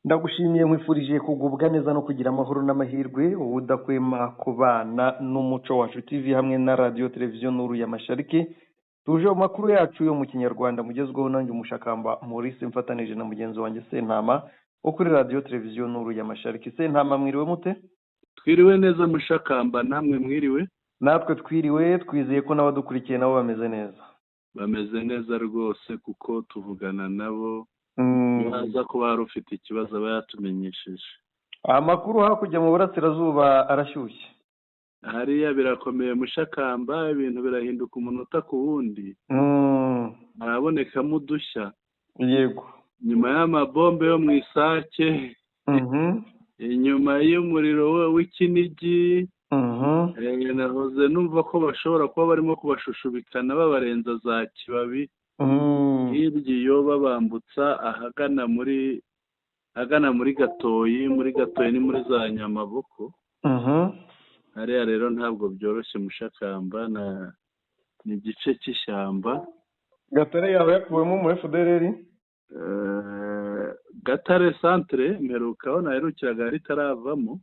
Ndagushimiye nkwifurije kugubwa neza no kugira amahoro n'amahirwe wowe udahwema kubana n'umuco wacu TV hamwe na radio televiziyo Nuru ya Mashariki. Tuje mu makuru yacu yo mu Kinyarwanda mugezweho nanjye umushakamba Maurice mfatanije na mugenzi wanjye Sentama wo kuri radio televiziyo Nuru ya Mashariki. Sentama mwiriwe mute? Twiriwe neza mushakamba, namwe mwiriwe? Natwe twiriwe, twizeye ko n'abadukurikiye nabo bameze neza. Bameze neza rwose kuko tuvugana nabo. Baza kuba hari ufite ikibazo aba yatumenyesheje. Amakuru hakurya mu burasirazuba arashyushye. Hariya birakomeye mushakamba, ibintu birahinduka umunota ku wundi. Harabonekamo udushya. Yego. Nyuma y'amabombe yo mu Isake, inyuma y'umuriro w'ikinigi, nahoze numva ko bashobora kuba barimo kubashushubikana babarenza za Kibabi. Hirya iyo babambutsa ahagana muri Gatoyi, muri Gatoyi ni muri za Nyamaboko. Hariya rero ntabwo byoroshye mushakamba, ni igice cy'ishyamba. Gatare yaba yakuwemo mu FDLR? Gatare centre mperukaho naherukiraga ritaravamo.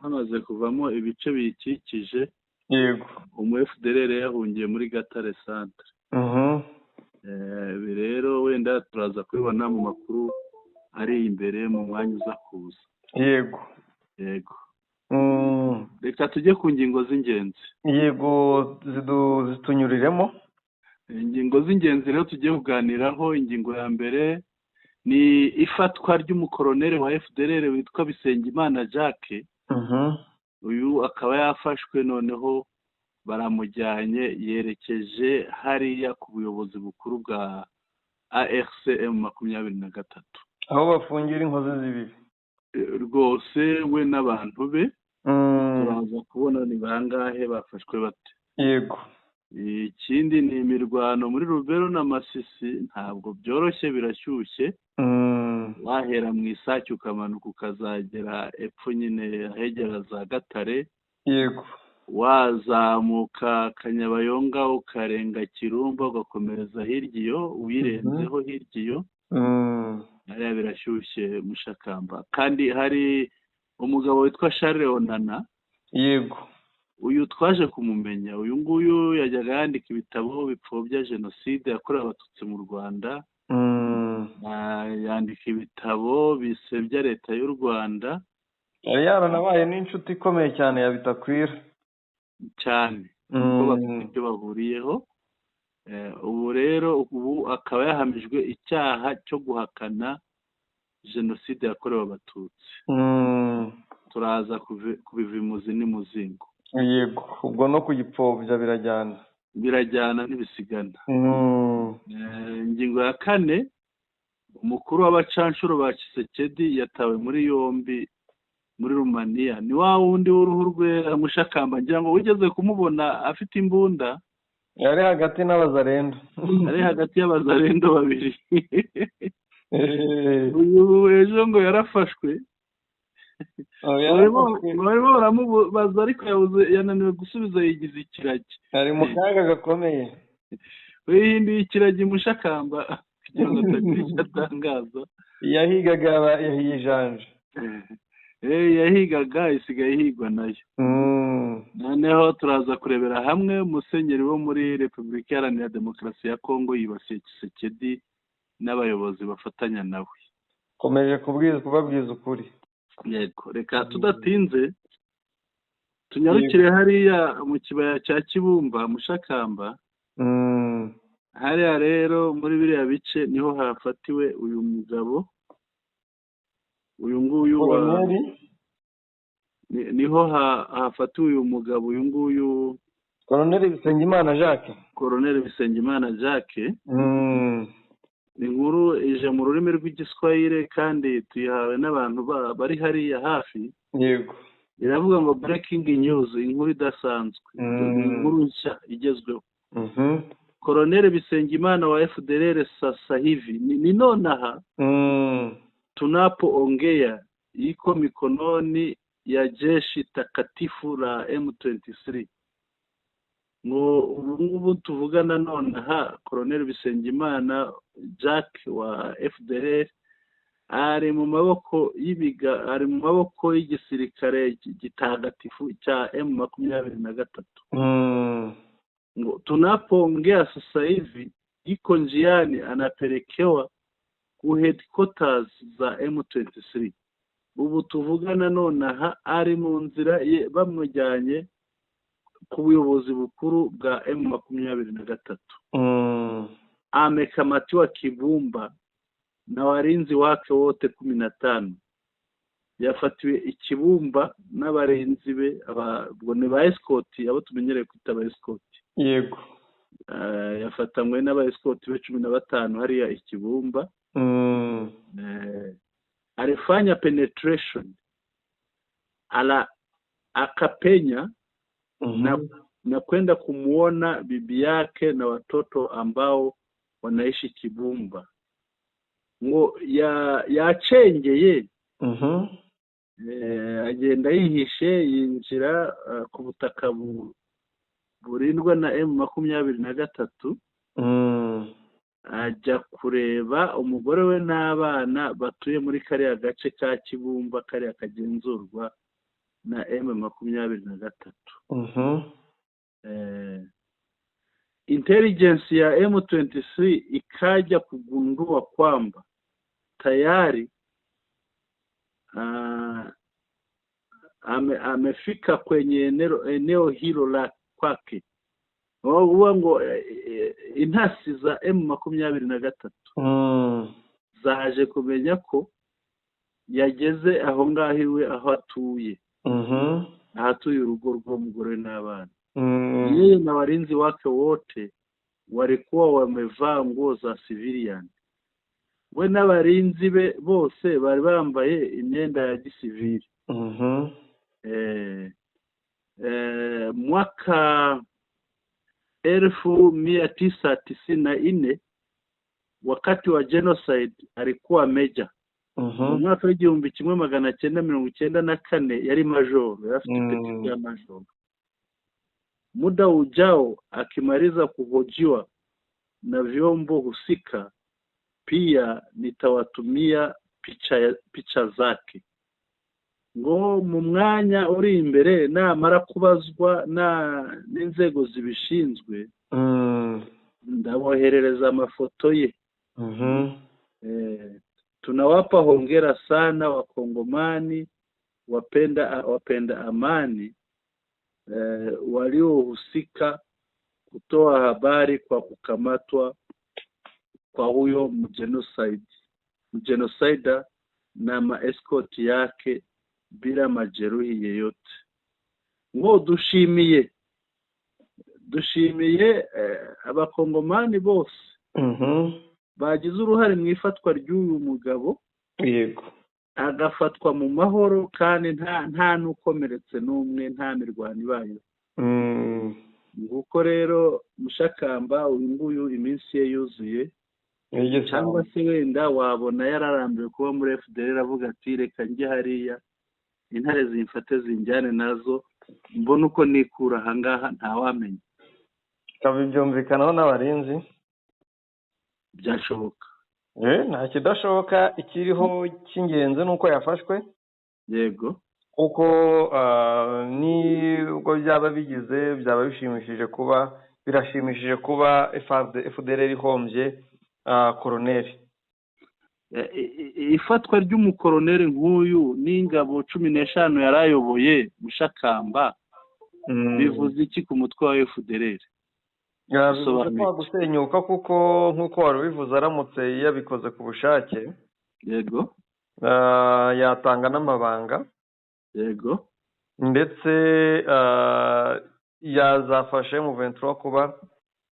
Hamaze kuvamo ibice biyikikije. Yego. Umu FDLR yahungiye muri Gatare centre. Ibi rero wenda turaza kubibona mu makuru ari imbere mu mwanya uza kuza. Yego. Reka tujye ku ngingo z'ingenzi. Yego, zitunyuriremo. Ingingo z'ingenzi rero tugiye kuganiraho. Ingingo ya mbere ni ifatwa ry'umukoroneri wa FDLR witwa Bisengimana Jacques. Uyu akaba yafashwe, noneho baramujyanye yerekeje hariya ku buyobozi bukuru bwa ARCM 23, aho bafungira inkozi z'ibibi. Rwose we n'abantu be. Turaza kubona ni bangahe bafashwe bate. Yego. Ikindi ni imirwano muri Rubero na Masisi, ntabwo byoroshye, birashyushye. Wahera mu Isake ukamanuka ukazagera epfo nyine ahegera za Gatare. Yego. Wazamuka Kanyabayonga ukarenga Kirumba ugakomereza hirya iyo, wirenzeho hirya iyo. Hariya birashyushye mushakamba. Kandi hari umugabo witwa Charles Onana. Yego. Uyu twaje kumumenya. Uyu nguyu yajyaga yandika ibitabo bipfobya jenoside yakorewe abatutsi mu Rwanda. Yandika ibitabo bisebya leta y'u Rwanda. Yari yaranabaye n'inshuti ikomeye cyane ya Bitakwira cyane, kuko bafite ibyo bahuriyeho. Ubu rero akaba yahamijwe icyaha cyo guhakana jenoside yakorewe abatutsi. Turaza kubiva imuzi n'imuzingo. Yego, ubwo no kugipfobya birajyana n'ibisigana. Ingingo ya kane, umukuru w'abacanshuro ba Tshisekedi yatawe muri yombi muri Rumaniya. Ni wa wundi w'uruhu rwera mushakamba, ngira ngo wigeze kumubona afite imbunda. Yari hagati n'abazarendo. Yari hagati y'abazarendo babiri. Uyu ejo ngo yarafashwe. Barimo baramubaza ariko yananiwe gusubiza, yigize ikiragi. Ari mu kaga gakomeye. Wihinduye ikiragi mushakamba kugira ngo atagira icyo atangaza. Yahigaga yahiye ijanja. Yahigaga isigaye ihigwa nayo. Noneho turaza kurebera hamwe musenyeri wo muri Repubulika Iharanira Demokarasi ya Kongo yibasiye Tshisekedi n'abayobozi bafatanya nawe. Komeje kubabwiza ukuri. Yego, reka tudatinze tunyarukire hariya mu kibaya cya Kibumba mushakamba. Hariya rero muri biriya bice niho hafatiwe uyu mugabo. Uyu nguyu niho hafatiwe uyu mugabo. Uyu nguyu Colonel Bisengimana Jacques. Colonel Bisengimana Jacques. Inkuru ije mu rurimi rw'igiswahili kandi tuyihawe n'abantu bari hariya hafi. Yego. Iravuga ngo breaking news, inkuru idasanzwe. Inkuru nshya igezweho. Colonel Bisengimana wa FDLR sasa hivi ni nonaha tunapoongea iko mikononi ya jeshi takatifu la M23. Ubu tuvugana nonaha Colonel Bisengimana Jacques wa FDLR ari mu maboko y'igisirikare gitagatifu cya M23. Ngo tunapoongea sasa hivi iko njiani anapelekewa ku headquarters za M23. Ubu tuvugana nonaha ari mu nzira bamujyanye ku buyobozi bukuru bwa M23. Amekamatiwa Kibumba na walinzi wake wote 15. Yafatiwe Ikibumba n'abarinzi be abwo ne ba escort, abo tumenyereye kwita ba escort. Yego. Yafatanywe n'aba escort be 15 hariya Ikibumba. Alifanya penetration akapenya na kwenda kumuona bibi yake na watoto ambao wanaishi Kibumba. Ngo yacengeye agenda yihishe yinjira ku butaka burindwa na M23. Ajya kureba umugore we n'abana batuye muri kariya gace ka Kibumba, kariya kagenzurwa na M23. Intelligence ya M23 ikaja kugundua kwamba tayari amefika kwenye eneo hilo la kwake. Huwa ngo intasi za M23 zaje kumenya ko yageze aho ngaho iwe aho atuye. Ahatuye urugo rw'umugore n'abana. Yeye na walinzi wake wote walikuwa wamevaa nguo za civilian. We n'abarinzi be bose bari bambaye imyenda ya gisivili. Mwaka 1994 wakati wa genocide alikuwa meja. Mwaka 1994 yari major, afite peti ya major. Muda ujao akimaliza kuhojiwa na vyombo husika, pia nitawatumia picha zake. Ngo mu mwanya uri imbere namara kubazwa n'inzego zibishinzwe, ndaboherereza amafoto ye. Tunawapa hongera sana Wakongomani wapenda amani waliohusika kutoa habari kwa kukamatwa kwa huyo mgenocide na maescort yake bila majeruhi yeyote. Ngo dushimiye abakongomani bose bagize uruhare mu ifatwa ry'uyu mugabo. Yego. Agafatwa mu mahoro kandi nta nukomeretse n'umwe, nta mirwano ibaye. Nguko rero Mushakamba uyu nguyu iminsi ye yuzuye. Cyangwa se wenda wabona yararambiwe kuba muri FDL avuga ati reka njye hariya intare zimfate zinjyane nazo mbona uko nikura ahangaha ntawamenya. Byumvikanaho n'abarinzi byashoboka. Nta kidashoboka, ikiriho cy'ingenzi nuko yafashwe. Yego. Kuko nibwo byaba bigize byaba birashimishije kuba FDL ihombye koroneri. Ifatwa ry'umukoroneri nk'uyu n'ingabo 15 yarayoboye Mushakamba bivuze iki ku mutwe wa FDL? Bivuze gusenyuka kuko nk'uko wari ubivuze aramutse yabikoze ku bushake. Yego. Yatanga n'amabanga. Yego. Ndetse yazafashe mu 23 kuba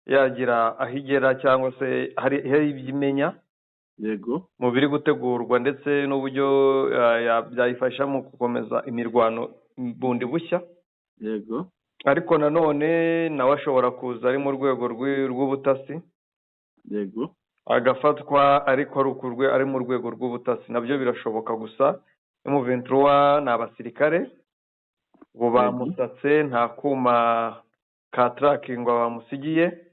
yagira ahigera cyangwa se hari ibyimenya. Yego. Mu biri gutegurwa ndetse n'uburyo byayifasha mu gukomeza imirwano bundi bushya. Yego. Ariko nanone nawe ashobora kuza ari mu rwego rw'ubutasi. Yego. Agafatwa ariko ari mu rwego rw'ubutasi, nabyo birashoboka. Gusa mu 23 n'abasirikare bo bamusatse, nta kuma ka tracking bamusigiye.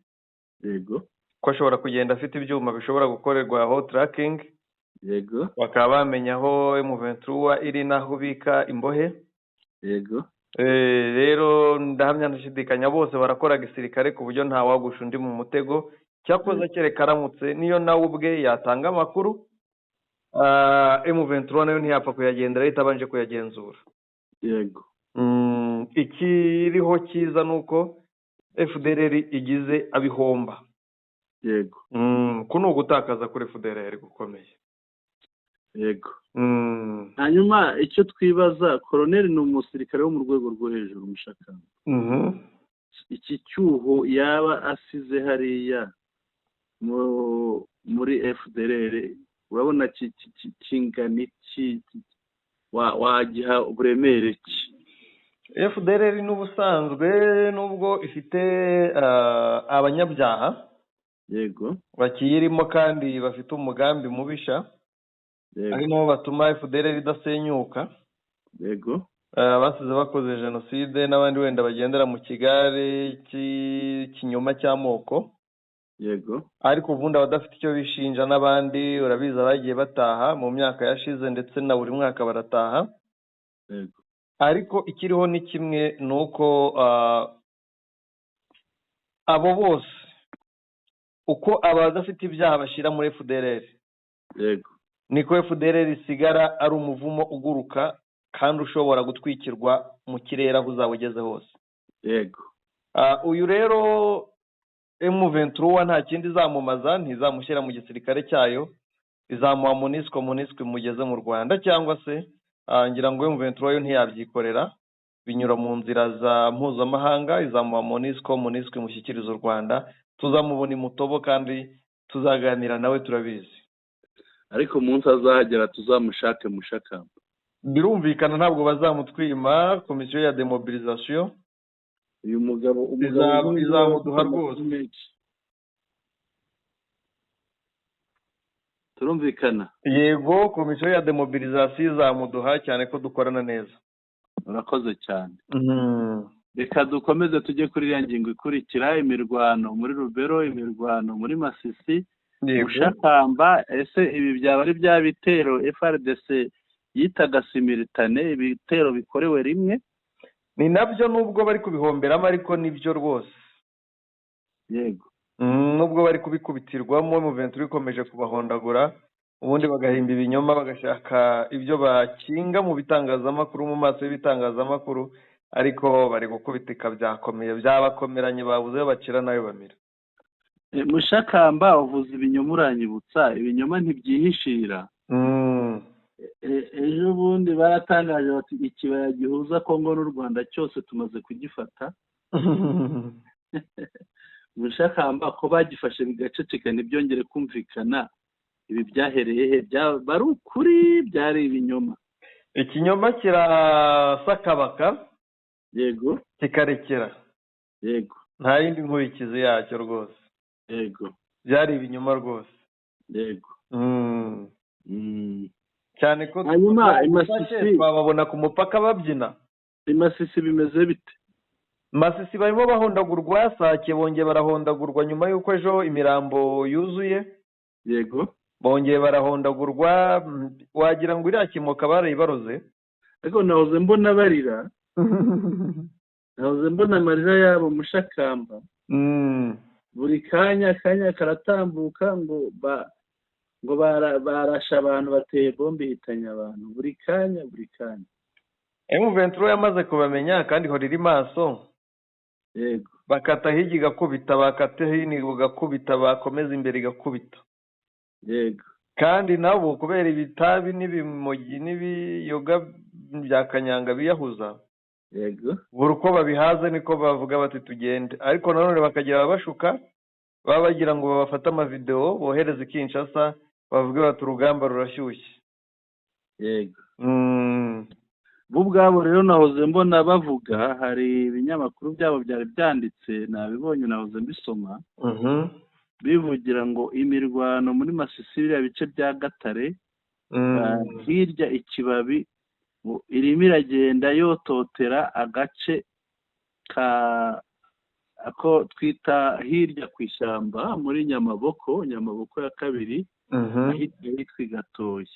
Yego. Ko ashobora kugenda afite ibyuma bishobora gukorerwa aho tracking. yego bakaba bamenya aho M23 iri n'aho ubika imbohe. yego Rero ndahamya ndashidikanya bose barakora gisirikare ku buryo nta wagusha undi mu mutego, cyakoze kereka aramutse niyo nawe ubwe yatanga amakuru, M23 nayo ntiyapfa kuyagendera itabanje kuyagenzura. yego Ikiriho cyiza nuko FDLR igize abihomba. yego ko ni ugutakaza kuri FDLR gukomeye. yego hanyuma icyo twibaza, koroneri ni umusirikare wo mu rwego rwo hejuru umushakamba. iki cyuho yaba asize hariya muri FDLR urabona kingana iki, wagiha uburemere ki? FDLR n'ubusanzwe nubwo ifite abanyabyaha yego bakiyirimo kandi bafite umugambi mubisha, ari nabo batuma FDLR idasenyuka. yego basize bakoze jenoside n'abandi wenda bagendera mu kigare cy'ikinyoma cy'amoko. yego ariko ubundi abadafite icyo bishinja n'abandi urabizi abagiye bataha mu myaka yashize ndetse na buri mwaka barataha. yego ariko ikiriho ni kimwe ni uko abo bose uko abadafite ibyaha bashyira muri FDLR, yego niko FDLR isigara ari umuvumo uguruka kandi ushobora gutwikirwa mu kirere aho uzaba ugeze hose. yego uyu rero M23 nta kindi izamumaza, ntizamushyira mu gisirikare cyayo, izamuha MONUSCO imugeze mu Rwanda, cyangwa se ngira ngo M23 yo ntiyabyikorera, binyura mu nzira za mpuzamahanga, izamuha MONUSCO imushyikiriza u Rwanda, tuzamubona imutobo kandi tuzaganira nawe turabizi. ariko umunsi azahagera tuzamushake mushakamba. Birumvikana ntabwo bazamutwima, komisiyo ya demobilisation uyu mugabo izamuduha rwose. turumvikana? Yego, komisiyo ya demobilisation izamuduha cyane ko dukorana neza. urakoze cyane. reka dukomeze tujye kuri ya ngingo ikurikira, imirwano muri Rubero, imirwano muri Masisi, Mushakamba. ese ibi byaba ari bya bitero FRDC yitaga similitane, ibitero bikorewe rimwe? Ni nabyo nubwo bari kubihomberamo, ariko nibyo rwose. yego nubwo bari kubikubitirwamo, M23 ikomeje kubahondagura, ubundi bagahimba ibinyoma, bagashaka ibyo bakinga mu bitangazamakuru, mu maso y'ibitangazamakuru, ariko bari gukubitika byakomeye, byabakomeranye, babuze bacira nayo bamira. Mushakamba uvuze ibinyoma, uranyibutsa ibinyoma ntibyihishira. ejo bundi baratangaje bati ikibaya gihuza Kongo n'u Rwanda cyose tumaze kugifata. Mushakamba ko bagifashe bigaceceka ntibyongere kumvikana, ibi byahereye he? bari ukuri, byari ibinyoma? Ikinyoma kirasakabaka, yego kikarekera. yego nta yindi nkurikizi yacyo rwose. yego byari ibinyoma rwose. yego cyane ko hanyuma Masisi bababona ku mupaka babyina. Masisi bimeze bite? Masisi barimo bahondagurwa, Sake bongeye barahondagurwa nyuma y'uko ejo imirambo yuzuye. yego bongeye barahondagurwa, wagira ngo iriya kimoka barayibaroze. ariko nahoze mbona barira, nahoze mbona amarira yabo Mushakamba. buri kanya karatambuka ngo barasha abantu, bateye bombe ihitanye abantu, buri kanya. M23 yamaze kubamenya kandi ihora iri maso. yego bakata hirya igakubita, bakata hino igakubita, bakomeza imbere igakubita. yego kandi nabo kubera ibitabi n'ibimogi n'ibiyoga bya kanyanga biyahuza, yego buri uko babihaze niko bavuga bati tugende, ariko nanone bakagira ababashuka, baba bagira ngo babafate amavideo bohereze Kinshasa, bavuge bati urugamba rurashyushye. yego bo ubwabo rero nahoze mbona bavuga, hari ibinyamakuru byabo byari byanditse, nabibonye nahoze mbisoma, bivugira ngo imirwano muri Masisi, biriya bice bya Gatare, hirya ikibabi, irimo iragenda yototera agace ako twita hirya ku ishyamba muri Nyamaboko ya kabiri, ahitwa i Gatoyi.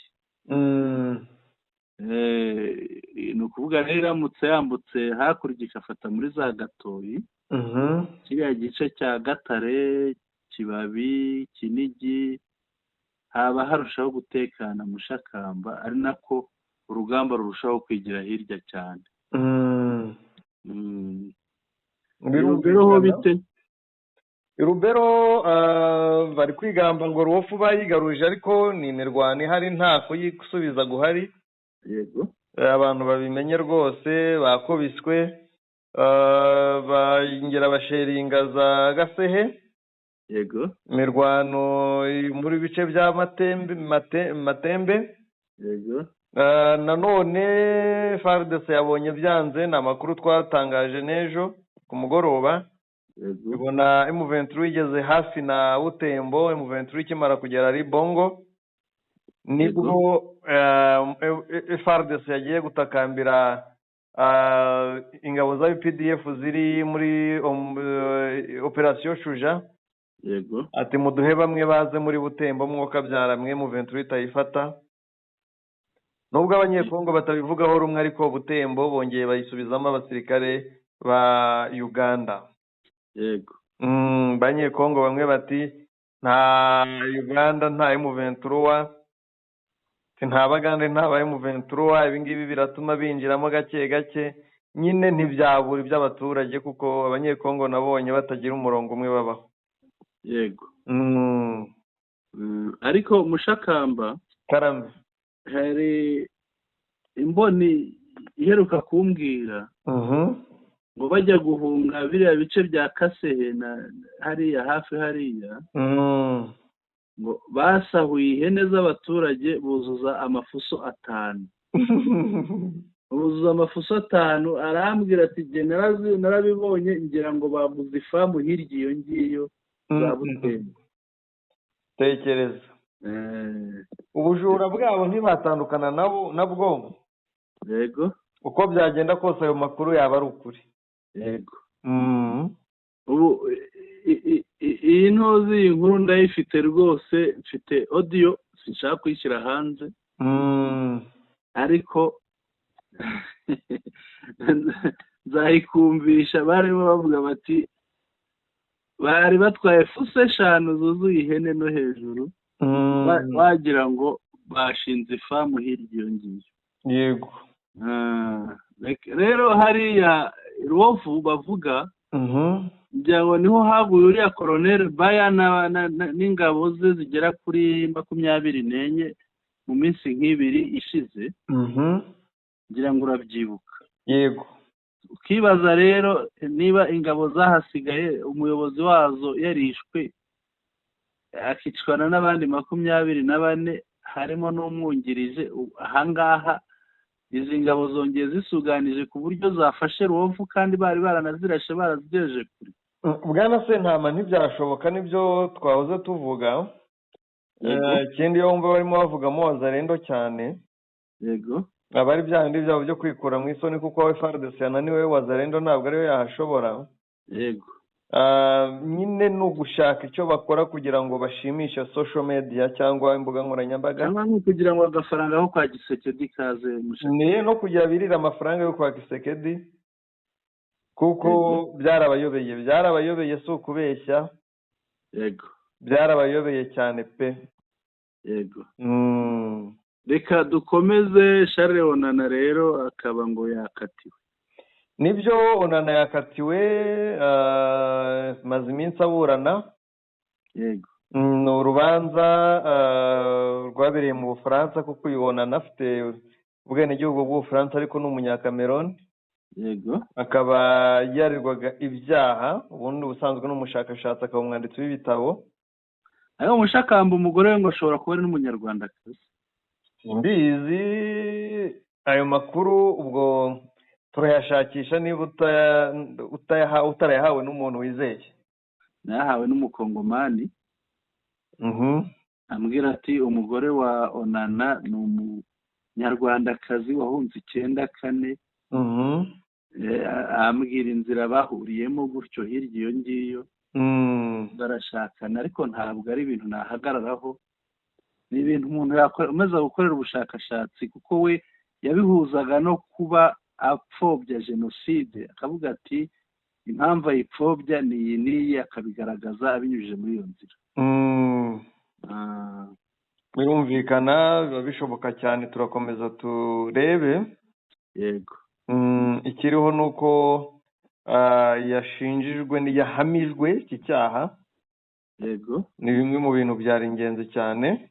Ni ukuvuga rero iramutse yambutse hakurya igafata muri za Gatoyi, kiriya gice cya Gatare, Kibabi, Kinigi, haba harushaho gutekana Mushakamba, ari nako urugamba rurushaho kwigira hirya cyane. Rubero ho bite? Rubero bari kwigamba ngo Ruwofu bayigaruje, ariko ni imirwano ihari, nta kuyisubiza guhari. Yego, abantu babimenye rwose, bakubiswe, bongera basheringa za Gasehe. yego, imirwano muri bice bya Matembe. yego. Nanone FARDC yabonye byanze, ni amakuru twatangaje n'ejo ku mugoroba. Yego, ibona M23 igeze hafi na Butembo, M23 ikimara kugera ari Bongo, nibwo FARDC yagiye gutakambira ingabo za UPDF ziri muri operation Shuja. yego, ati muduhe bamwe baze muri Butembo mwuka byaramwe M23 itayifata. Nubwo abanyekongo batabivugaho rumwe, ariko Butembo bongeye bayisubizamo abasirikare ba Uganda. yego. Abanyekongo bamwe bati nta Uganda nta M23, nta Bagande nta M23, ibingibi biratuma binjiramo gake gake, nyine ntibyabura iby'abaturage, kuko abanyekongo nabonye batagira umurongo umwe babaho. Yego. Ariko Mushakamba Karame, hari imboni iheruka kumbwira ngo bajya guhunga biriya bice bya Kasehe na hariya hafi hariya, ngo basahuye ihene z'abaturage buzuza amafuso 5. buzuza amafuso 5, arambwira ati narabibonye, ngira ngo baguze ifamu hirya iyo ngiyo za Butembo. tekereza ubujura bwabo ntibatandukana nabwo. Yego, uko byagenda kose ayo makuru yaba ari ukuri. yego. Ubu iyi ntozi inkuru ndayifite rwose, mfite audio, sinshaka kuyishyira hanze, ariko nzayikumvisha. barimo bavuga bati bari batwaye fuso 5 zuzuye ihene no hejuru, wagira ngo bashinze ifamu hirya iyo ngiyo. Yego. Rero hariya Ruwofu bavuga, ngira ngo niho haguye uriya Colonel Baya n'ingabo ze zigera kuri 24 mu minsi nk'ibiri ishize. Ngira ngo urabyibuka. Yego. Ukibaza rero niba ingabo zahasigaye umuyobozi wazo yarishwe, akicwana n'abandi 24, harimo n'umwungirije. Ahangaha izi ngabo zongeye zisuganije ku buryo zafashe Ruwofu, kandi bari baranazirashe barazigejeje kure. Bwana Sentama, ntibyashoboka, nibyo twahoze tuvuga. Ikindi iyo wumva barimo bavugamo Wazalendo cyane. Yego. abari bya bindi byabo byo kwikura mu isoni, kuko we FARDC yananiwe, Wazalendo ntabwo ariyo yahashobora. Yego. Nyine ni ugushaka icyo bakora kugira ngo bashimishe social media cyangwa imbuga nkoranyambaga, cyangwa nko kugira ngo agafaranga aho kwa Gisekedi kaze ni no kugira birira amafaranga yo kwa Gisekedi, kuko byarabayobeye si ukubeshya. Yego. Byarabayobeye cyane pe. Yego. Reka dukomeze. Charles Onana rero akaba ngo yakatiwe. Nibyo, Onana yakatiwe, maze iminsi aburana. Yego. Ni urubanza rwabereye mu Bufaransa, kuko Onana afite ubwenegihugu bw'Ubufaransa ariko ni umunyakameroni. Yego. Akaba yarirwaga ibyaha, ubundi ubusanzwe n'umushakashatsi, akaba umwanditsi w'ibitabo. Ayo Mushakamba umugore we ngo ashobora kuba ari n'umunyarwandakazi. Mbizi ayo makuru, ubwo turayashakisha niba utarayahawe n'umuntu wizeye. Nayahawe n'umukongomani. Ambwira ati umugore wa Onana ni umunyarwandakazi wahunze 94. ambwira inzira bahuriyemo gutyo hirya iyo ngiyo barashakana, ariko ntabwo ari ibintu nahagararaho, ni ibintu umuntu yakomeza gukorera ubushakashatsi, kuko we yabihuzaga no kuba apfobya jenoside, akavuga ati impamvu ayipfobya ni iyi n'iyi, akabigaragaza abinyujije muri iyo nzira. birumvikana, biba bishoboka cyane, turakomeza turebe. Yego. Ikiriho ni uko yahamijwe iki cyaha. Yego. Ni bimwe mu bintu byari ingenzi cyane.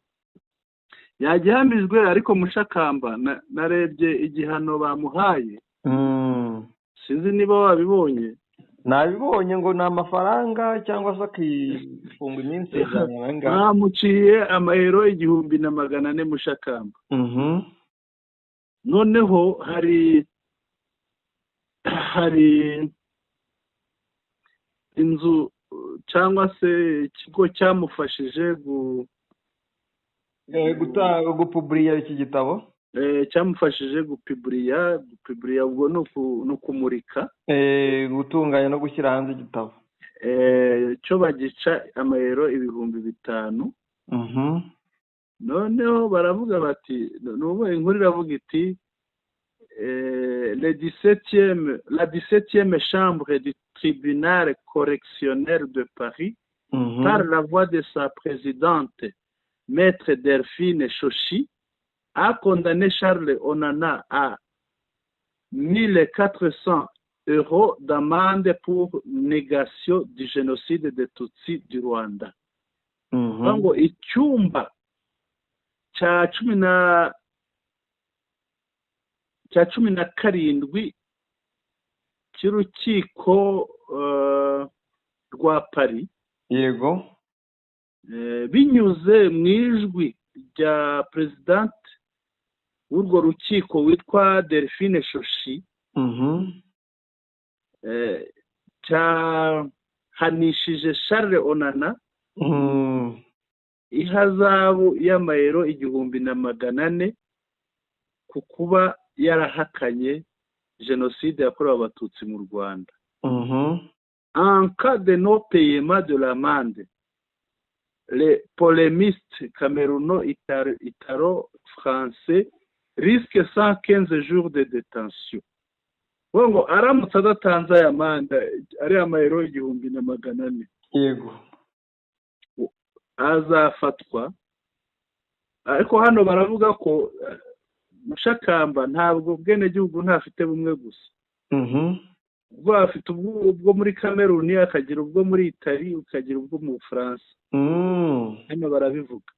Yagihamijwe, ariko Mushakamba narebye igihano bamuhaye, sinzi niba wabibonye. Nabibonye ngo ni amafaranga cyangwa se akifungwa iminsi ijana. Bamuciye amayero 1,400 Mushakamba. Noneho hari inzu cyangwa se ikigo cyamufashije gupuburiya iki gitabo, cyamufashije gupiburiya ubwo ni ukumurika, gutunganya no gushyira hanze igitabo, cyo bagica amayero 5,000. noneho baravuga bati, n'ubu inkuru iravuga iti la 17e chambre du tribunal correctionnel de Paris, par la voix de sa présidente, Maître Delphine Chochi, a condamné Charles Onana à 1 400 € d'amende pour négation du génocide des Tutsis du Rwanda. ngo icyumba cya 17 cy'urukiko rwa Paris, yego, binyuze mu ijwi rya presidente w'urwo rukiko witwa Delphine Chochi, cyahanishije Charles Onana ihazabu y'amayero 1,400 ku kuba yarahakanye jenoside yakorewe abatutsi mu Rwanda. En cas de non paiement de l'amende, les polémistes camerouno-italo-français risquent 115 jours de détention. Ngo aramutse adatanze aya amande ari amayero 1,400, yego, azafatwa. Ariko hano baravuga ko Mushakamba ntabwo bwenegihugu ntafite bumwe gusa, ubwo afite ubwo muri Cameroon, akagira ubwo muri Italy, ukagira ubwo mu Bufaransa. Hano barabivuga.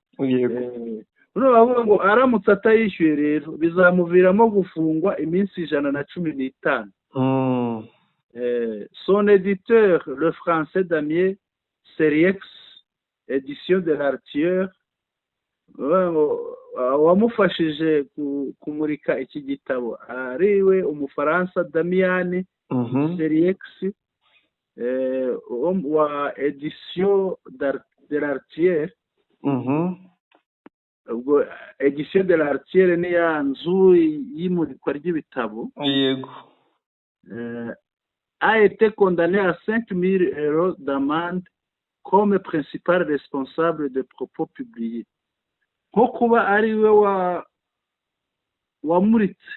Bavuga ngo aramutse atayishyuye rero bizamuviramo gufungwa iminsi 115. Son éditeur, le français Damien Seriex, édition de l'Artieur, wamufashije kumurika iki gitabo ariwe Umufaransa Damien Seriex, wa édition de l'Artieur. Ubwo édition de l'Artieur ni ya nzu y'imurikwa ry'ibitabo, yego, a été condamné à 5,000 € d'amende comme principal responsable de propos publiés. Nko kuba ariwe wamuritse,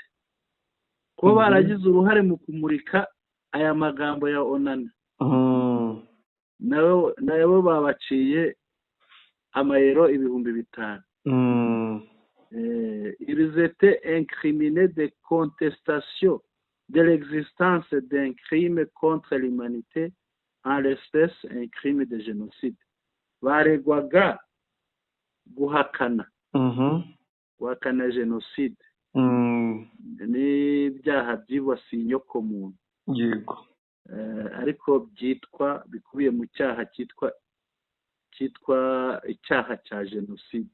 kuba baragize uruhare mu kumurika aya magambo ya Onana, nabo babaciye amayero 5,000. Ils étaient incriminés de contestation de l'existence d'un crime contre l'humanité, en l'espèce un crime de génocide. Baregwaga guhakana jenoside n'ibyaha byibasiye inyokomuntu, yego, ariko bikubiye mu cyaha cyitwa icyaha cya jenoside.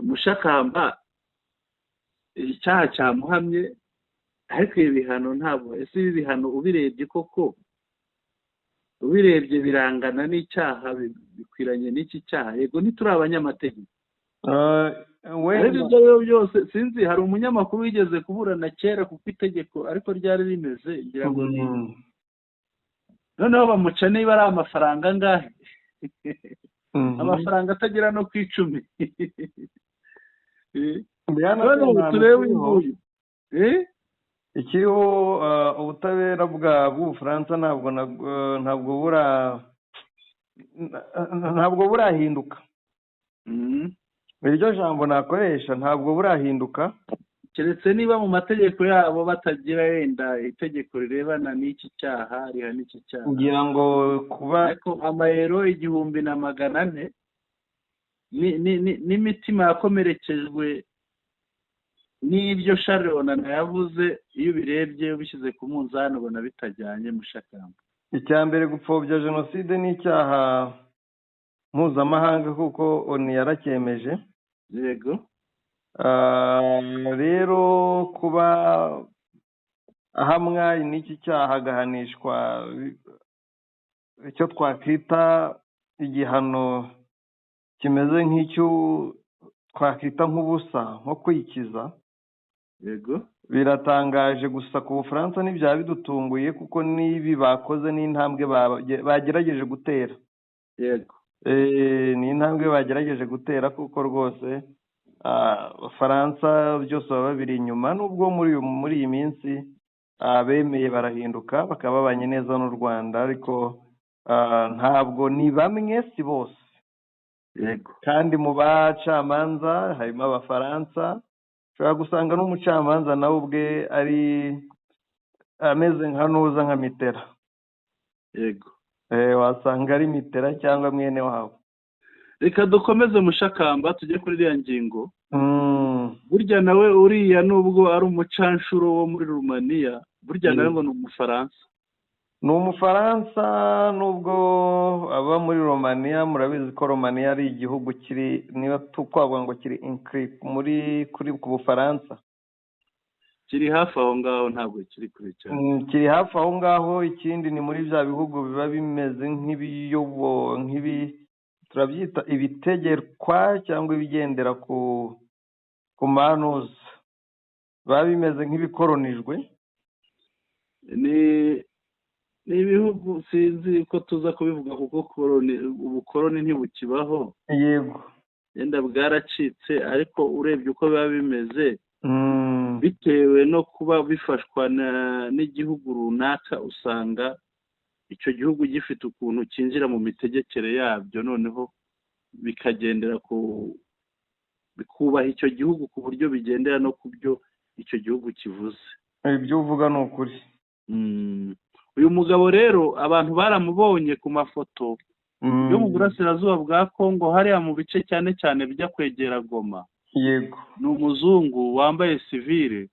Mushakamba icyaha cyamuhamye, ariko ibihano ntabwo, ese ibi bihano ubirebye koko, ubirebye birangana n'icyaha, bikwiranye n'iki cyaha? Yego ntituri abanyamategeko, ariko ibyo rero byose sinzi, hari umunyamakuru wigeze kuburana kera kuko itegeko ariko ryari rimeze ngira ngo ni noneho bamuca niba ari amafaranga angahe amafaranga atagera no ku 10. Noneho turebe inguyu ikiriho ubutabera bw'Ubufaransa ntabwo burahinduka. Iryo jambo nakoresha ntabwo burahinduka, keretse niba mu mategeko yabo batagira yenda itegeko rirebana n'iki cyaha rihana iki cyaha, ngira ngo kuba ariko amayero 1,400 n'imitima yakomerekejwe n'ibyo Sharon yavuze, iyo ubirebye ubishyize ku munzani ubona bitajyanye mushakamba. icya mbere gupfobya jenoside ni icyaha mpuzamahanga kuko ONU yaracyemeje. Yego. Rero kuba ahamwa n'iki cyaha agahanishwa icyo twakwita igihano kimeze nk'icyo twakwita nk'ubusa, nko kwikiza. Yego. Biratangaje gusa ku Bufaransa ntibyaba bidutunguye kuko n'ibi bakoze n'intambwe bagerageje gutera. Yego. Ni intambwe bagerageje gutera kuko rwose Abafaransa byose baba babiri inyuma, nubwo muri iyi minsi bemeye barahinduka bakaba babanye neza n'u Rwanda, ariko ntabwo ni bamwe, si bose. Yego. Kandi mu bacamanza harimo Abafaransa, ushobora gusanga n'umucamanza nawe ubwe ari ameze nka nuza nka Mitera. Yego. Wasanga ari Mitera cyangwa mwene wabo. Reka dukomeze mushakamba tujye kuri iriya ngingo. Burya nawe uriya nubwo ari umucanshuro wo muri Rumaniya, burya nawe ngo ni Umufaransa. Ni Umufaransa nubwo aba muri Romania. Murabizi ko Romania ari igihugu kiri, niba twavuga ngo kiri kuri ku Bufaransa, kiri hafi aho ngaho, ntabwo kiri kure cyane. Kiri hafi aho ngaho. Ikindi ni muri bya bihugu biba bimeze turabyita ibitegekwa cyangwa ibigendera ku manuza, biba bimeze nk'ibikoronijwe. Ni ibihugu sinzi ko tuza kubivuga kuko ubukoroni ntibukibaho. Yego. Yenda bwaracitse, ariko urebye uko biba bimeze bitewe no kuba bifashwa n'igihugu runaka, usanga icyo gihugu gifite ukuntu cyinjira mu mitegekere yabyo, noneho bikagendera bikubaha icyo gihugu ku buryo bigendera no ku byo icyo gihugu kivuze. Ibyo uvuga ni ukuri. Uyu mugabo rero abantu baramubonye ku mafoto yo mu burasirazuba bwa Kongo, hariya mu bice cyane cyane bijya kwegera Goma. Yego. Ni umuzungu wambaye sivile,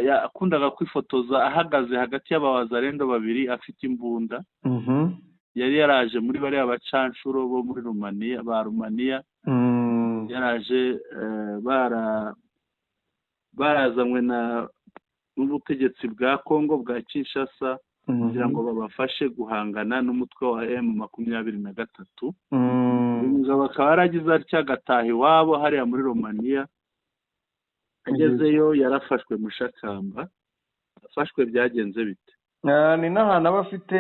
yakundaga kwifotoza ahagaze hagati y'abawazarendo babiri afite imbunda. Yari yaraje muri bariya bacanshuro bo muri Rumaniya, yaraje barazanywe n'ubutegetsi bwa Kongo bwa Kinshasa kugira ngo babafashe guhangana n'umutwe wa M23. Uyu mugabo akaba yaragize atya agataha iwabo hariya muri Rumaniya. Agezeyo yarafashwe mushakamba. Afashwe byagenze bite? Ni n'ahantu aba afite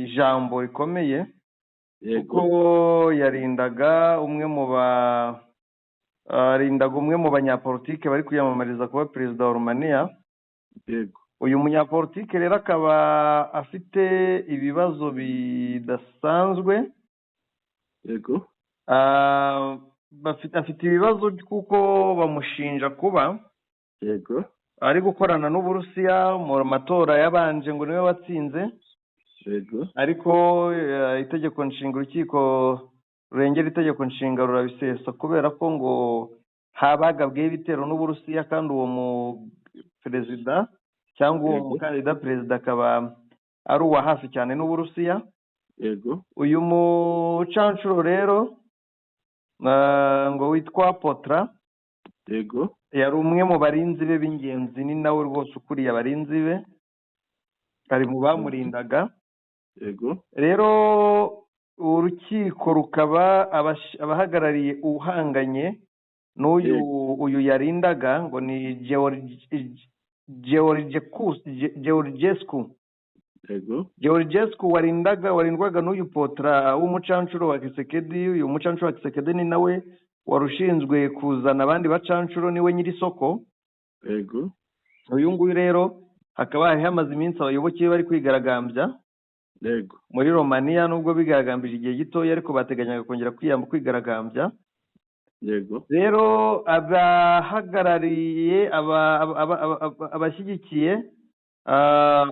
ijambo rikomeye, kuko yarindaga umwe mu banyapolitike bari kwiyamamariza kuba perezida wa Rumaniya. Yego. Uyu munyapolitike rero akaba afite ibibazo bidasanzwe. Yego. Afite ibibazo kuko bamushinja kuba yego ari gukorana n'Uburusiya mu matora yabanje ngo niwe watsinze. Yego. Ariko itegeko nshinga, urukiko rurengera itegeko nshinga rurabisesa kubera ko ngo habagabweho ibitero n'Uburusiya, kandi uwo mu perezida cyangwa uwo mukandida perezida akaba ari uwa hafi cyane n'Uburusiya. Yego. Uyu mucanshuro rero ngo witwa Potra. Yego. Yari umwe mu barinzi be b'ingenzi, ni nawe rwose ukuriye abarinzi be, ari mu bamurindaga. Yego. Rero urukiko rukaba abahagarariye uhanganye n'uyu yarindaga ngo ni Georgescu warindwaga n'uyu Potra w'umucancuro wa Kisekedi. Uyu mucancuro wa Kisekedi ni nawe warushinzwe kuzana abandi bacancuro, niwe nyir'isoko. Uyu nguyu rero hakaba hari hamaze iminsi abayoboke bari kwigaragambya muri Romania, nubwo bigaragambije igihe gitoya ariko bateganyaga kongera kwigaragambya. Rero abahagarariye abashyigikiye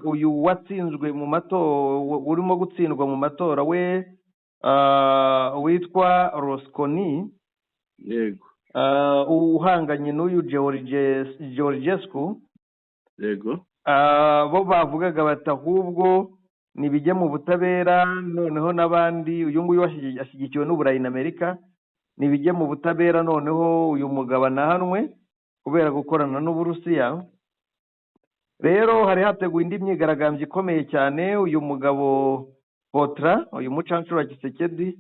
uyu watsinzwe mu matora, urimo gutsindwa mu matora we witwa Rosconi, uhanganye n'uyu Georgescu, bo bavugaga bati ahubwo nibijya mu butabera, noneho n'abandi, uyu nguyu ashyigikiwe n'Uburayi na Amerika, nibijya mu butabera, noneho uyu mugabo anahanwe kubera gukorana n'Uburusiya. Rero hari hateguwe indi myigaragambyo ikomeye cyane. Uyu mugabo Potra, uyu mucancuro wa Kisekedi,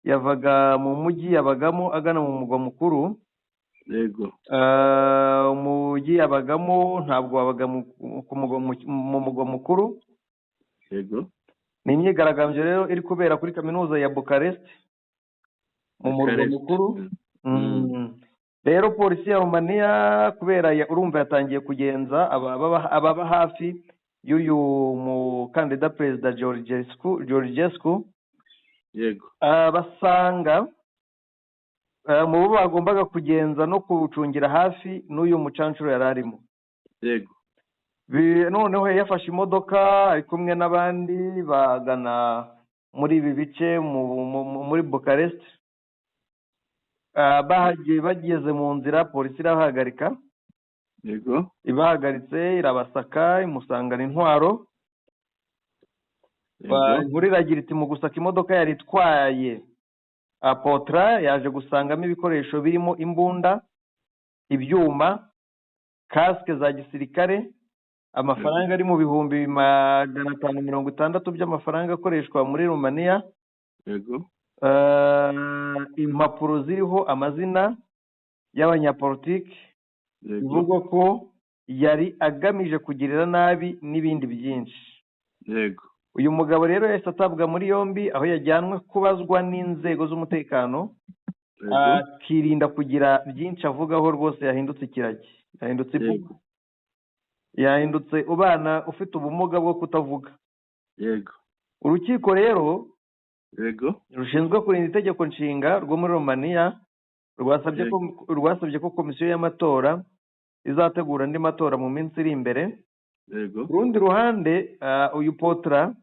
yavaga mu mujyi yabagamo agana mu mugwa mukuru. Umujyi yabagamo ntabwo wabaga mu mugwa mukuru. Ni imyigaragambyo rero iri kubera kuri kaminuza ya Bukarest mu murwa mukuru. Rero polisi ya Romania kubera urumva yatangiye kugenza ababa hafi y'uyu mukandida perezida Georgescu, basanga mu bo bagombaga kugenza no kuwucungira hafi n'uyu mucancuro yari arimo. Noneho yafashe imodoka ari kumwe n'abandi bagana muri ibi bice muri Bukarest. Bageze mu nzira, polisi irabahagarika. Ibahagaritse irabasaka, imusangana intwaro. Inkuru iragira iti mu gusaka imodoka yari itwaye Potra yaje gusangamo ibikoresho birimo imbunda, ibyuma, kasike za gisirikare, amafaranga ari mu bihumbi 560 by'amafaranga akoreshwa muri Romania. Impapuro ziriho amazina y'abanyapolitiki, bivugwa ko yari agamije kugirira nabi n'ibindi byinshi. Uyu mugabo rero yahise atabwa muri yombi, aho yajyanwe kubazwa n'inzego z'umutekano, akirinda kugira byinshi avugaho. Rwose yahindutse ikiragi, yahindutse ipupa, yahindutse ubana ufite ubumuga bwo kutavuga. Urukiko rero rushinzwe kurinda itegeko nshinga rwo muri Romania rwasabye ko komisiyo y'amatora izategura andi matora mu minsi iri imbere. Ku rundi ruhande uyu Potra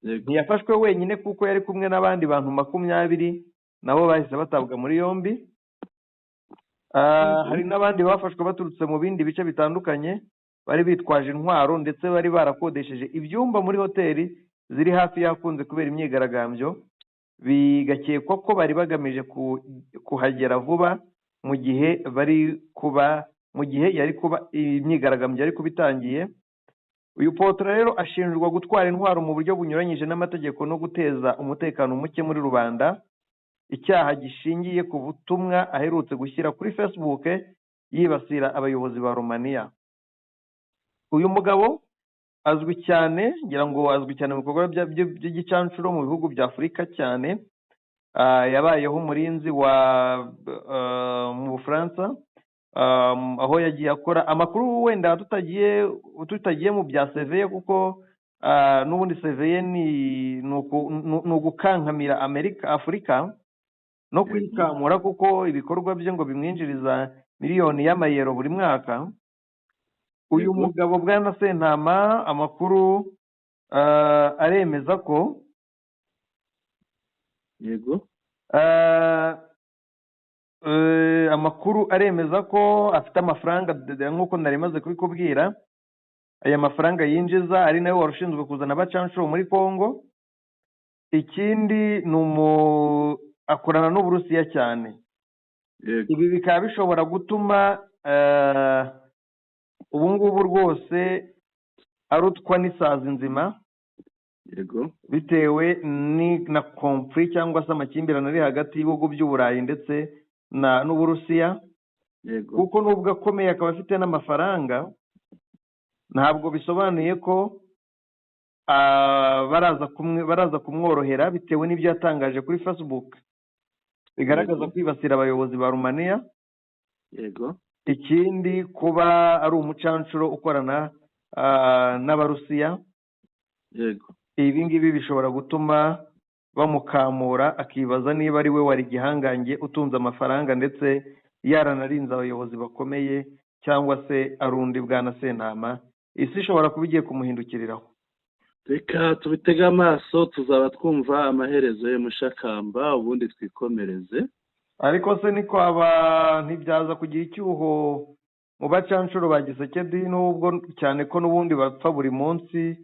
ntiyafashwe wenyine kuko yari kumwe n'abandi bantu 20 nabo bahise batabwa muri yombi. Hari n'abandi bafashwe baturutse mu bindi bice bitandukanye, bari bitwaje intwaro ndetse bari barakodesheje ibyumba muri hoteli ziri hafi yakunze kubera imyigaragambyo. Bigakekwa ko bari bagamije kuhagera vuba mu gihe yari kuba imyigaragambyo yari kubitangiye. Uyu Potra rero ashinjwa gutwara intwaro mu buryo bunyuranyije n'amategeko no guteza umutekano muke muri rubanda, icyaha gishingiye ku butumwa aherutse gushyira kuri Facebook yibasira abayobozi ba Romania. Uyu mugabo azwi cyane, ngira ngo azwi cyane mu bikorwa by'igicancuro mu bihugu bya Afurika cyane. Yabayeho umurinzi mu Bufaransa, aho yagiye akora amakuru. Wenda tutagiye mu bya CV kuko n'ubundi CV ni ugukankamira Afurika no kwikamura, kuko ibikorwa bye ngo bimwinjiriza miliyoni y'amayero buri mwaka. Uyu mugabo Bwana Sentama, amakuru aremeza ko afite amafaranga nk'uko nari maze kubikubwira. Aya mafaranga yinjiza ari nawe warushinzwe kuzana abacancuro muri Kongo. Ikindi akorana n'Uburusiya cyane. Ibi bikaba bishobora gutuma ubu ngubu rwose arutwa n'isazi nzima, yego bitewe na conflict cyangwa se amakimbirane ari hagati y'ibihugu by'uburayi ndetse n'uburusiya, yego kuko nubwo akomeye akaba afite n'amafaranga, ntabwo bisobanuye ko baraza kumworohera bitewe n'ibyo yatangaje kuri Facebook bigaragaza kwibasira abayobozi ba Rumaniya. yego Ikindi, kuba ari umucanshuro ukorana n'abarusiya, yego ibi ngibi bishobora gutuma bamukamura akibaza niba ari we wari igihangange utunze amafaranga ndetse yaranarinze abayobozi bakomeye, cyangwa se ari undi bwana Sentama. Isi ishobora kuba igiye kumuhindukiriraho. reka tubitege amaso, tuzaba twumva amaherezo ye Mushakamba, ubundi twikomereze. Ariko se niko ntibyaza kugira icyuho mu bacanshuro ba Gisekedi, n'ubwo cyane ko n'ubundi bapfa buri munsi,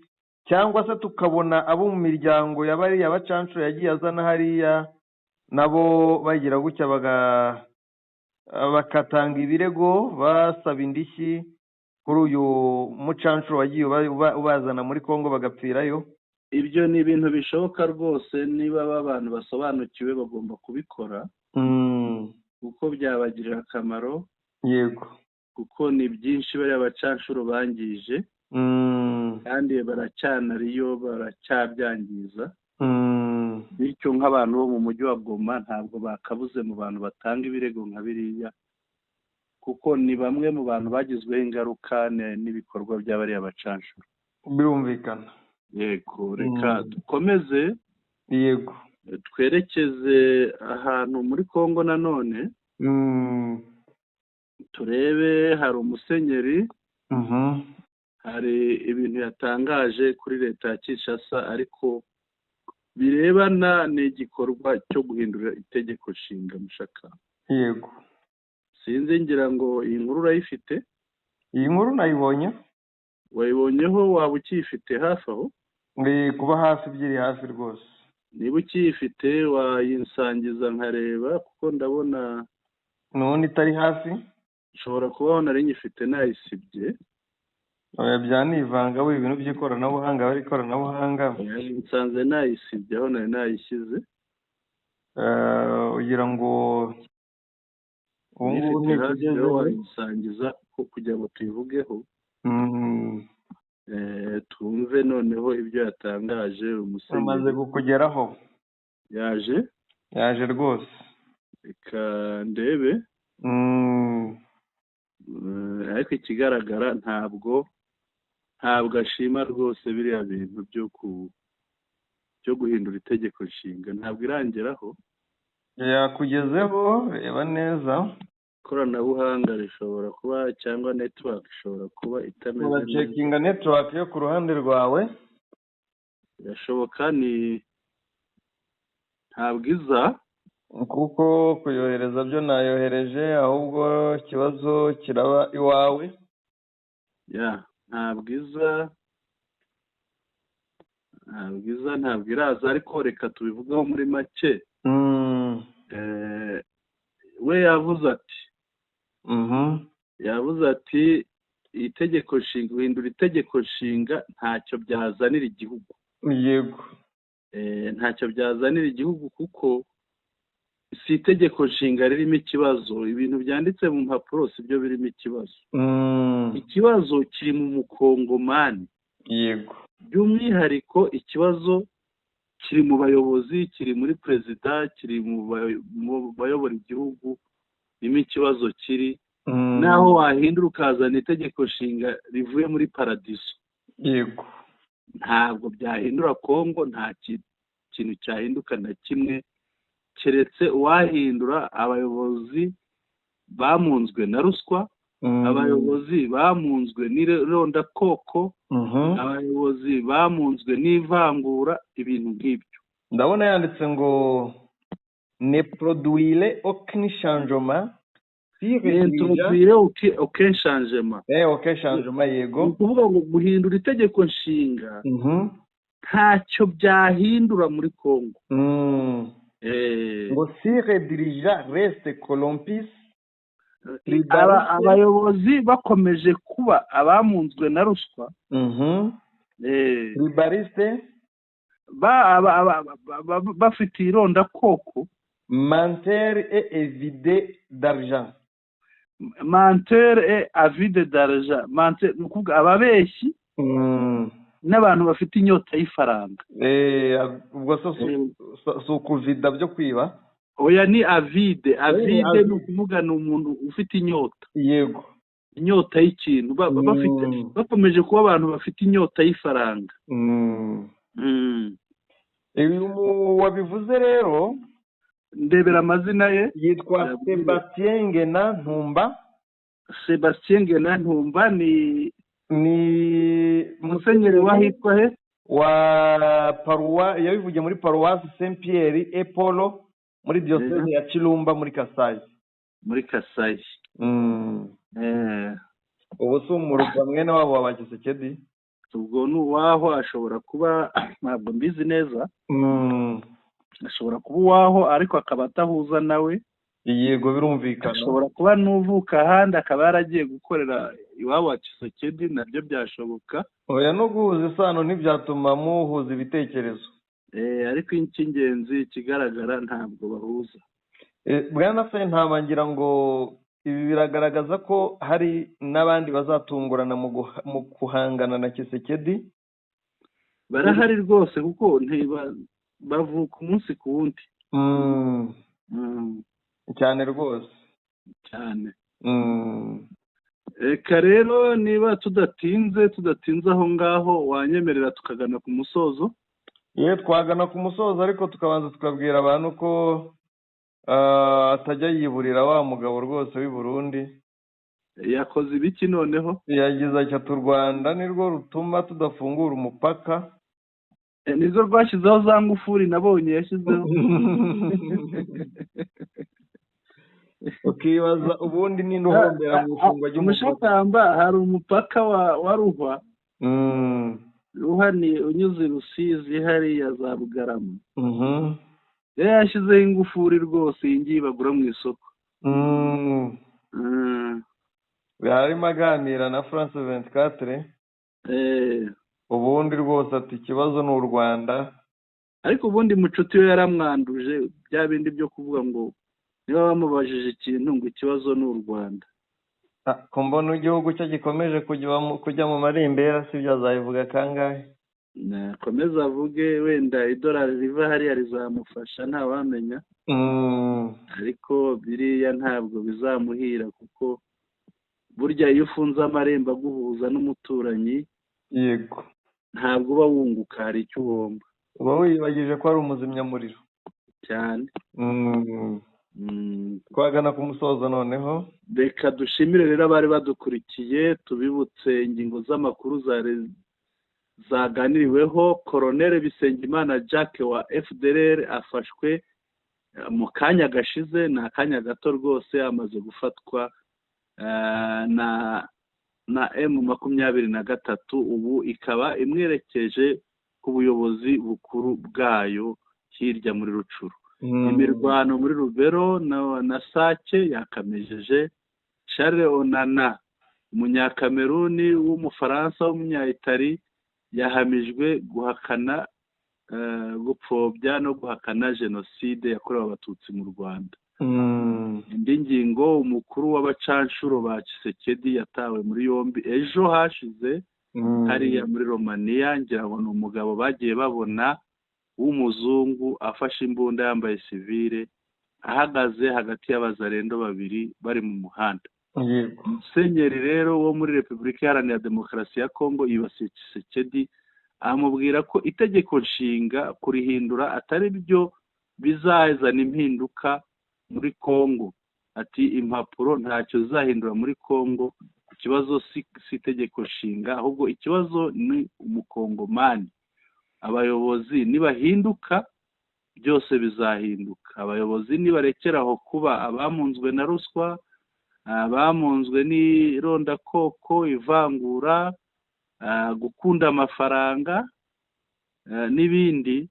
cyangwa se tukabona abo mu miryango y'abariya bacanshuro yagiye azana hariya nabo bagira gutya bakatanga ibirego basaba indishyi kuri uyu mucanshuro wagiye ubazana muri Kongo bagapfirayo. Ibyo ni ibintu bishoboka rwose, niba abantu basobanukiwe bagomba kubikora kuko byabagirira akamaro. Yego, kuko ni byinshi bariya bacanshuro bangije kandi baracyanariyo, baracyabyangiza. Bityo nk'abantu bo mu mujyi wa Goma ntabwo bakabuze mu bantu batanga ibirego nka biriya, kuko ni bamwe mu bantu bagizweho ingaruka n'ibikorwa by'abariya bacanshuro. birumvikana. Yego, reka dukomeze. Yego, twerekeze ahantu muri Kongo nanone, turebe. Hari umusenyeri, hari ibintu yatangaje kuri leta ya Kinshasa, ariko birebana n'igikorwa cyo guhindura itegeko nshinga. Mushaka, yego, sinzi, ngira ngo iyi nkuru urayifite? iyi nkuru nayibonye. Wayibonyeho? Waba ukiyifite hafi aho? Kuba hafi, byiri hafi rwose. Niba ukiyifite wayinsangiza nkareba, kuko ndabona none itari hafi. nshobora kubaho nari nyifite nayisibye. Byanivanga ibintu by'ikoranabuhanga, bari ikoranabuhanga. nsanze nayisibye aho nari nayishyize. ugira ngo ubu ngubu ntikugezeho, wayisangiza kugira ngo tuyivugeho. twumve noneho ibyo yatangaje. Umusenyeri amaze kukugeraho? yaje rwose. reka ndebe. ariko ikigaragara ntabwo ashima rwose biriya bintu byo guhindura itegeko nshinga. ntabwo irangeraho. yakugezeho, reba neza. ikoranabuhanga rishobora kuba, cyangwa network ishobora kuba itameze neza. uracekinga network yo ku ruhande rwawe? birashoboka. ntabwo iza, kuko kuyohereza byo nayohereje, ahubwo ikibazo kiraba iwawe. ntabwo iza, ntabwo iraza. ariko reka tubivugeho muri make. we yavuze ati itegeko nshinga, guhindura itegeko nshinga ntacyo byazanira igihugu. Yego, ntacyo byazanira igihugu, kuko si itegeko nshinga ririmo ikibazo. ibintu byanditse mu mpapuro si byo birimo ikibazo. ikibazo kiri mu mukongomani. yego, by'umwihariko ikibazo kiri mu bayobozi, kiri muri perezida, kiri mu bayobora igihugu. nimo ikibazo kiri. naho wahindura ukazana itegeko nshinga rivuye muri paradiso, yego, ntabwo byahindura Kongo. nta kintu cyahinduka na kimwe, keretse uwahindura abayobozi bamunzwe na ruswa, abayobozi bamunzwe n'irondakoko, abayobozi bamunzwe n'ivangura, ibintu nk'ibyo. ndabona yanditse ngo ne produire aucun changement aucun changement. yego. ni ukuvuga ngo guhindura itegeko nshinga ntacyo byahindura muri Kongo. ngo si les dirigeants restent corrompus, abayobozi bakomeje kuba abamunzwe na ruswa, tribaliste, bafite irondakoko. Menteur et avide d'argent. Menteur et avide d'argent. Menteur ni ukuvuga ababeshyi n'abantu bafite inyota y'ifaranga. Ubwo si ukuvida byo kwiba? Oya, ni avide. Avide ni ukuvuga ni umuntu ufite inyota. Yego. Inyota y'ikintu. Bakomeje kuba abantu bafite inyota y'ifaranga. Wabivuze rero, ndebera amazina ye. Yitwa Sebastien Ngena Ntumba. Sebastien Ngena Ntumba ni musenyeri wahitwa he? Wa Paruwa, yabivugiye muri Paruwasi Saint Pierre et Paul muri diocese ya Chilumba muri Kasai. Muri Kasai. Ubu si umurwa mwene wabo wa Kisekedi? Ubwo ni uwaho, ashobora kuba, ntabwo mbizi neza. Ashobora kuba uwaho ariko akaba atahuza nawe. Yego, birumvikana. Ashobora kuba n'uvuka ahandi akaba yaragiye gukorera iwabo wa Kisekedi, nabyo byashoboka. Oya, no guhuza isano ntibyatuma muhuza ibitekerezo. Ariko icy'ingenzi kigaragara ntabwo bahuza. Bwana Sentaba, ngira ngo ibi biragaragaza ko hari n'abandi bazatungurana mu guhangana na Kisekedi. Barahari rwose kuko bavuka umunsi ku wundi. Cyane rwose. Cyane. Reka rero niba tudatinze aho ngaho, wanyemerera tukagana ku musozo? Twagana ku musozo, ariko tukabanza tukabwira abantu ko atajya yiburira wa mugabo rwose w'i Burundi. Yakoze ibiki noneho? Yagize ati u Rwanda nirwo rutuma tudafungura umupaka. Nizo rwashyizeho za ngufuri nabonye yashyizeho. Ukibaza ubundi ninde uhombera mu ifungwa ry'umupaka? Umushakamba hari umupaka wa Ruhwa. Ruhwa ni unyuze Rusizi hariya za Bugarama. Yashyizeho ingufuri rwose, iyi ngiyi bagura mu isoko. Yarimo aganira na France 24. Ubundi rwose ati ikibazo ni u Rwanda. Ariko ubundi Mucuti we yaramwanduje bya bindi byo kuvuga ngo niba bamubajije ikintu ngo ikibazo ni u Rwanda. Ko mbona igihugu cyo gikomeje kujya mu marembera, si byo azayivuga kangahe? Nakomeza avuge, wenda idolari riva hariya rizamufasha, ntawamenya. Ariko biriya ntabwo bizamuhira, kuko burya iyo ufunze amarembo aguhuza n'umuturanyi, yego, ntabwo uba wunguka, hari icyo uhomba. uba wiyibagije ko ari umuzimyamuriro cyane. Twagana ku musozo noneho. Reka dushimire rero abari badukurikiye, tubibutse ingingo z'amakuru zaganiriweho. Colonel Bisengimana Jack wa FDLR afashwe mu kanya gashize, ni akanya gato rwose, amaze gufatwa na M23, ubu ikaba imwerekeje ku buyobozi bukuru bwayo hirya muri Rucuru. Imirwano muri Rubero na Sake yakamejeje. Charles Onana, umunyakameruni w'umufaransa w'umunyayitali, yahamijwe guhakana, gupfobya no guhakana jenoside yakorewe abatutsi mu Rwanda. Indi ngingo, umukuru w'abacanshuro ba Kisekedi yatawe muri yombi ejo hashize hariya muri Romania. Ngira ngo ni umugabo bagiye babona w'umuzungu afashe imbunda yambaye sivile, ahagaze hagati y'abazarendo babiri bari mu muhanda. Musenyeri rero wo muri Repubulika Iharanira Demokarasi ya Kongo yibasiye Kisekedi, amubwira ko itegeko nshinga kurihindura atari byo bizazana impinduka muri Kongo. Ati impapuro ntacyo zizahindura muri Kongo, ikibazo si itegeko nshinga, ahubwo ikibazo ni umukongomani. Abayobozi nibahinduka byose bizahinduka. Abayobozi nibarekeraho kuba abamunzwe na ruswa, abamunzwe n'irondakoko, ivangura, gukunda amafaranga n'ibindi,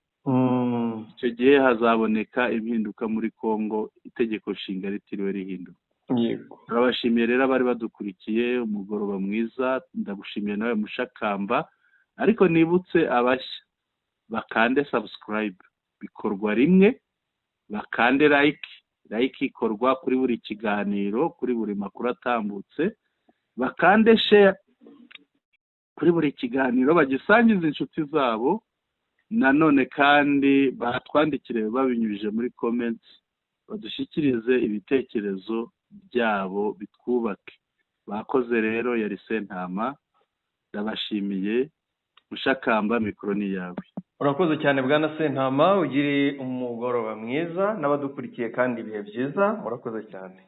icyo gihe hazaboneka impinduka muri Kongo, itegeko nshinga ritiriwe rihinduka. Turabashimiye rero abari badukurikiye, umugoroba mwiza. Ndagushimiye nawe Mushakamba, ariko nibutse abashya, bakande subscribe, bikorwa rimwe, bakande like ikorwa kuri buri kiganiro, kuri buri makuru atambutse, bakande share kuri buri kiganiro, bagisangiza inshuti zabo, nanone kandi batwandikire babinyujije muri comments, badushyikirize ibitekerezo byabo bitwubake. Bakoze rero, yari Sentama, ndabashimiye. Mushakamba, mikoro ni yawe. Urakoze cyane bwana Sentama, ugire umugoroba mwiza, n'abadukurikiye kandi ibihe byiza. Murakoze cyane.